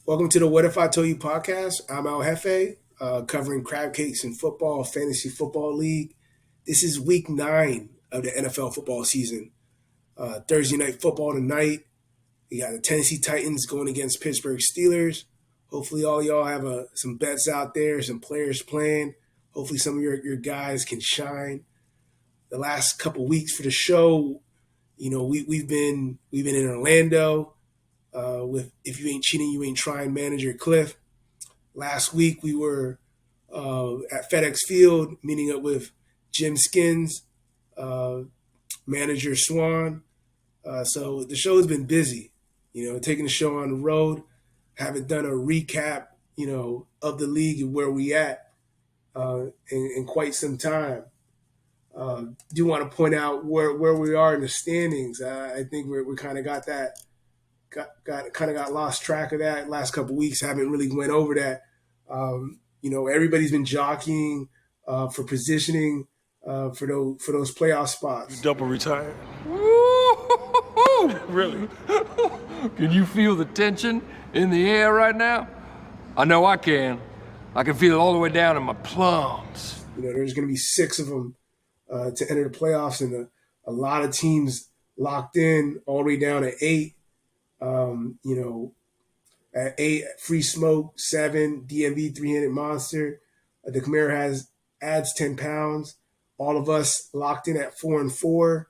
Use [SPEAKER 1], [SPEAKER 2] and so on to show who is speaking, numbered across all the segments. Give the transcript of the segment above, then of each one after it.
[SPEAKER 1] Welcome to the What If I Told You podcast. I'm Al Jefe, covering crab cakes and football, fantasy football league. This is week 9 of the NFL football season. Thursday night football tonight. We got the Tennessee Titans going against Pittsburgh Steelers. Hopefully, all y'all have some bets out there, some players playing. Hopefully, some of your guys can shine. The last couple weeks for the show, we've been in Orlando with "If You Ain't Cheating, You Ain't Trying" manager Cliff. Last week we were at FedEx Field meeting up with Jim Skins, uh, manager Swan. So the show has been busy, taking the show on the road. Haven't done a recap, of the league and where we at in quite some time. Do want to point out where we are in the standings. I think we kind of got that got lost track of that last couple weeks. Haven't really went over that. Everybody's been jockeying for positioning for those playoff spots.
[SPEAKER 2] Double retired. Really?
[SPEAKER 3] Can you feel the tension in the air right now? I know I can. I can feel it all the way down in my plums.
[SPEAKER 1] There's going to be 6 of them to enter the playoffs, and a lot of teams locked in all the way down to 8. At 8, Free Smoke, 7, DMV 300 Monster. The Camaro adds 10 pounds. All of us locked in at 4 and 4.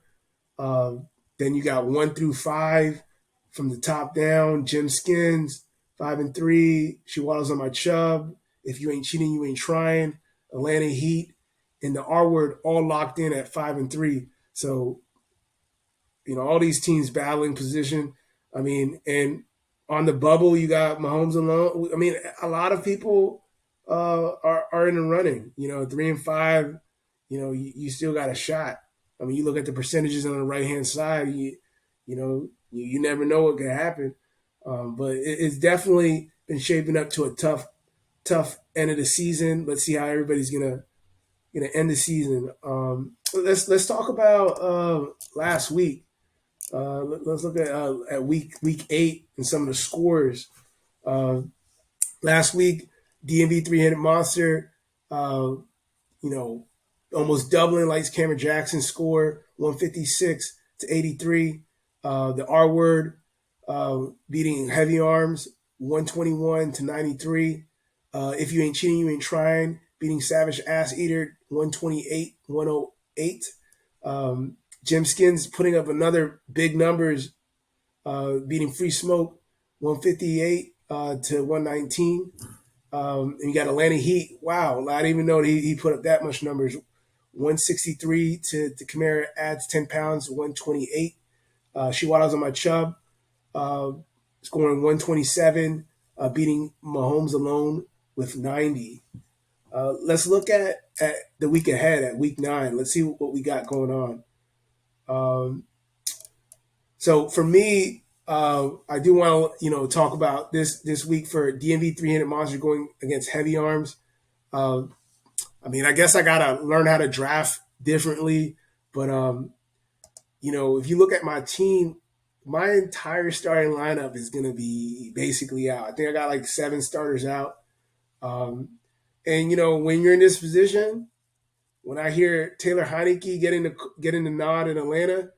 [SPEAKER 1] Then you got 1 through 5 from the top down. Jim Skins, 5 and 3. Chihuahuas on my Chubb. If You Ain't Cheating, You Ain't Trying. Atlanta Heat and the R Word all locked in at 5 and 3. So, all these teams battling position. And on the bubble, you got Mahomes alone. A lot of people are in the running. 3 and 5. You still got a shot. You look at the percentages on the right hand side. You never know what could happen. But it's definitely been shaping up to a tough end of the season. Let's see how everybody's gonna end the season. Let's talk about last week. Let's look at week 8 and some of the scores. Last week, DMV 300 Monster, almost doubling Lights Camera Jackson's score, 156 to 83. The R Word beating Heavy Arms, 121 to 93. If You Ain't Cheating, You Ain't Trying, beating Savage Ass Eater, 128, 108. Jim Skins putting up another big numbers, beating Free Smoke, 158 to 119. And you got Atlanta Heat. Wow, I didn't even know he put up that much numbers. 163 to Camara adds 10 pounds, 128. Chihuahuas on my Chubb, scoring 127, beating Mahomes alone with 90. Let's look at the week ahead, at week 9. Let's see what we got going on. So for me, I do want to talk about this week for DMV 300 Monster going against Heavy Arms. I guess I gotta learn how to draft differently, but if you look at my team, my entire starting lineup is gonna be basically out. I think I got like 7 starters out. And when you're in this position, when I hear Taylor Heineke getting the nod in Atlanta,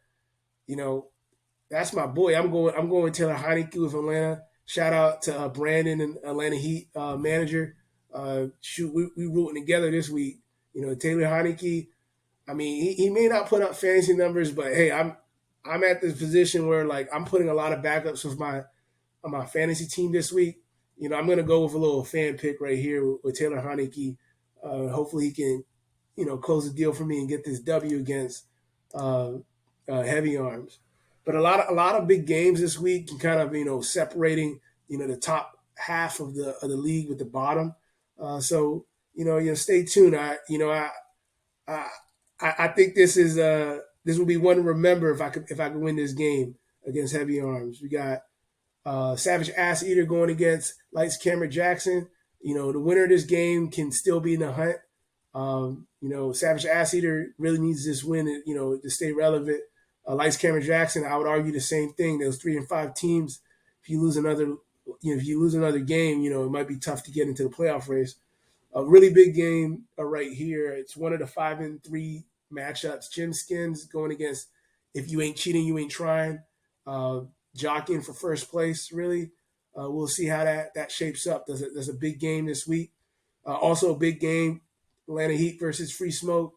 [SPEAKER 1] that's my boy. I'm going Taylor Heineke with Atlanta. Shout out to Brandon and Atlanta Heat manager. We rooting together this week. Taylor Heineke. He may not put up fantasy numbers, but hey, I'm at this position where like I'm putting a lot of backups with my fantasy team this week. I'm gonna go with a little fan pick right here with Taylor Heineke. Hopefully he can, close the deal for me and get this W against Heavy Arms. But a lot of big games this week, and kind of separating the top half of the league with the bottom. So stay tuned. I think this will be one to remember if I could win this game against Heavy Arms. We got Savage Ass Eater going against Lights Camera Jackson. The winner of this game can still be in the hunt. Savage Ass Eater really needs this win, to stay relevant. Lights Camera Jackson, I would argue the same thing. Those 3 and 5 teams, if you lose another if you lose another game, it might be tough to get into the playoff race. A really big game right here. It's one of the 5-3 matchups. Jim Skins going against If You Ain't Cheating, You Ain't Trying. Uh, Jockeying for first place, really. We'll see how that shapes up. There's a big game this week. Also a big game, Atlanta Heat versus Free Smoke.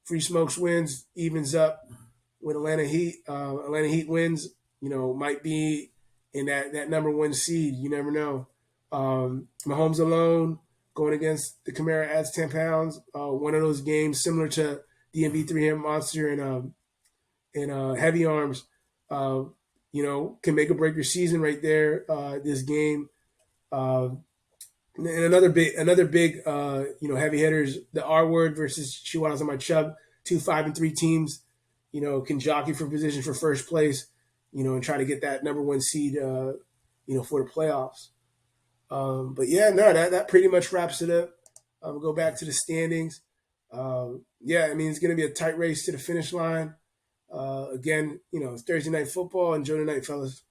[SPEAKER 1] Free Smokes wins, evens up with Atlanta Heat. Atlanta Heat wins, might be in that number one seed. You never know. Mahomes alone going against the Camara adds 10 pounds. One of those games similar to DMV 3 Monster and Heavy Arms, can make or break your season right there. This game. And another big, heavy hitters, the R Word versus Chihuahuas on my Chubb, 2 5-3 teams, can jockey for position for first place, and try to get that number one seed, for the playoffs. But yeah, no, that pretty much wraps it up. Go back to the standings. It's going to be a tight race to the finish line. Again, it's Thursday night football. Enjoy the night, fellas.